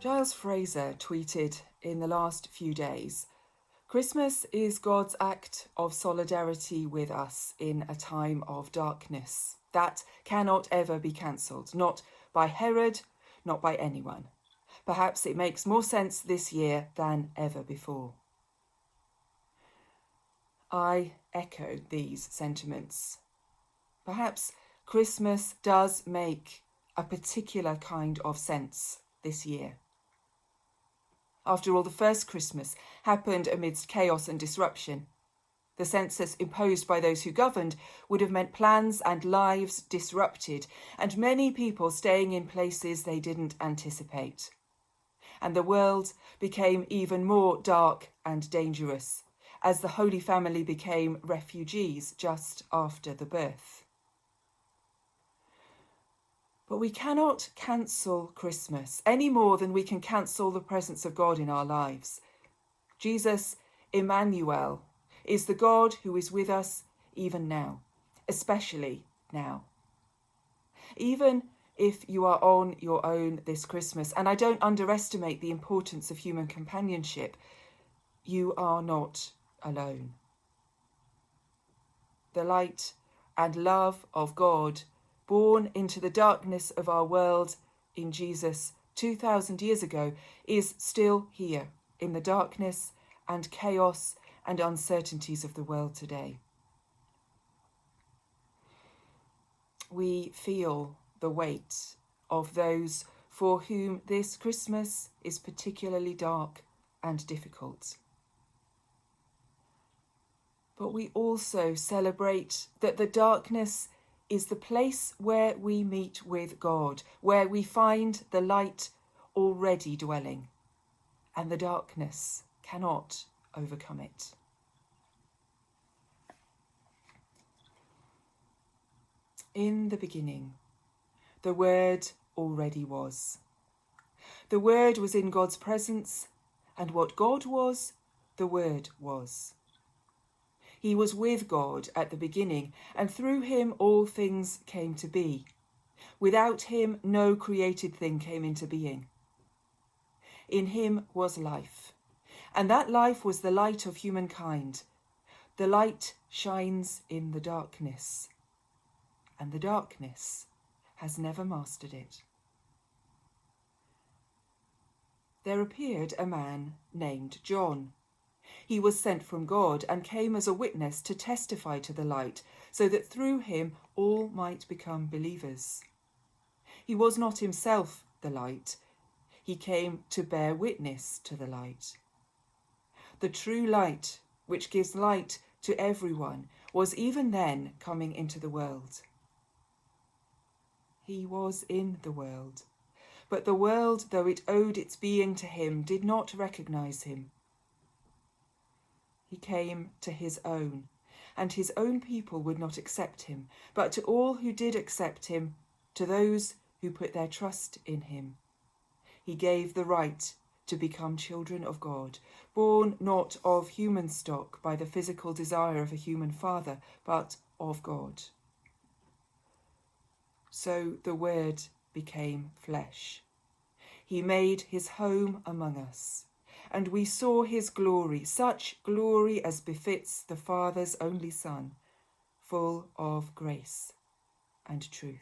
Giles Fraser tweeted in the last few days, "Christmas is God's act of solidarity with us in a time of darkness. That cannot ever be cancelled, not by Herod, not by anyone. Perhaps it makes more sense this year than ever before." I echo these sentiments. Perhaps Christmas does make a particular kind of sense this year. After all, the first Christmas happened amidst chaos and disruption. The census imposed by those who governed would have meant plans and lives disrupted, and many people staying in places they didn't anticipate. And the world became even more dark and dangerous as the Holy Family became refugees just after the birth. But we cannot cancel Christmas any more than we can cancel the presence of God in our lives. Jesus, Emmanuel, is the God who is with us even now, especially now. Even if you are on your own this Christmas, and I don't underestimate the importance of human companionship, you are not alone. The light and love of God born into the darkness of our world in Jesus 2,000 years ago is still here in the darkness and chaos and uncertainties of the world today. We feel the weight of those for whom this Christmas is particularly dark and difficult. But we also celebrate that the darkness is the place where we meet with God, where we find the light already dwelling, and the darkness cannot overcome it. In the beginning, the Word already was. The Word was in God's presence, and what God was, the Word was. He was with God at the beginning, and through him all things came to be. Without him, no created thing came into being. In him was life, and that life was the light of humankind. The light shines in the darkness, and the darkness has never mastered it. There appeared a man named John. He was sent from God and came as a witness to testify to the light, so that through him all might become believers. He was not himself the light. He came to bear witness to the light. The true light, which gives light to everyone, was even then coming into the world. He was in the world, but the world, though it owed its being to him, did not recognize him. He came to his own, and his own people would not accept him. But to all who did accept him, to those who put their trust in him, he gave the right to become children of God, born not of human stock by the physical desire of a human father, but of God. So the Word became flesh. He made his home among us. And we saw his glory, such glory as befits the Father's only Son, full of grace and truth.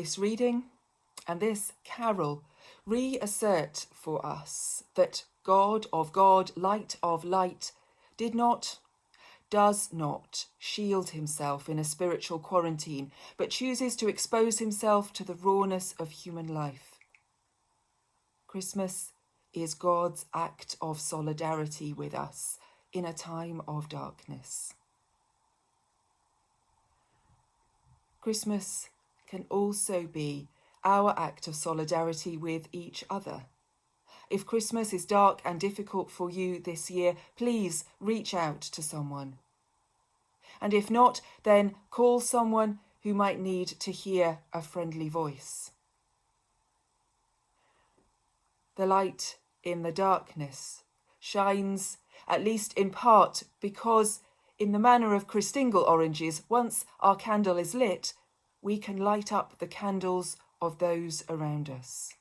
this reading and this carol reassert for us that God of God, light of light, does not shield himself in a spiritual quarantine, but chooses to expose himself to the rawness of human life. Christmas is God's act of solidarity with us in a time of darkness. Christmas can also be our act of solidarity with each other. If Christmas is dark and difficult for you this year, please reach out to someone. And if not, then call someone who might need to hear a friendly voice. The light in the darkness shines, at least in part, because in the manner of Christingle oranges, once our candle is lit, we can light up the candles of those around us.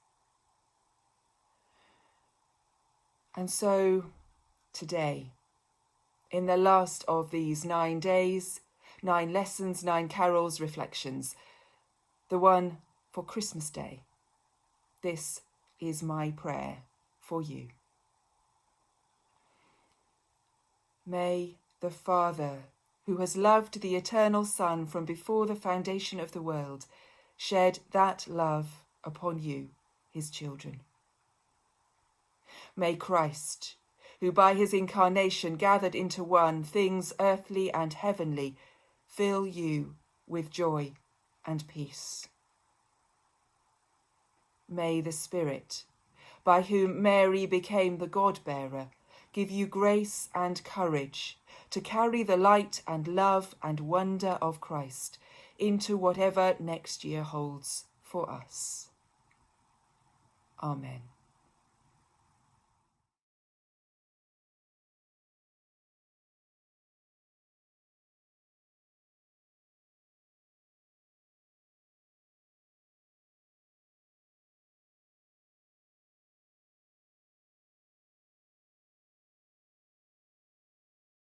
And so, today, in the last of these 9 days, 9 lessons, 9 carols, reflections, the one for Christmas Day, this is my prayer for you. May the Father, who has loved the eternal Son from before the foundation of the world, shed that love upon you, his children. May Christ, who by his incarnation gathered into one things earthly and heavenly, fill you with joy and peace. May the Spirit, by whom Mary became the God-bearer, give you grace and courage to carry the light and love and wonder of Christ into whatever next year holds for us. Amen.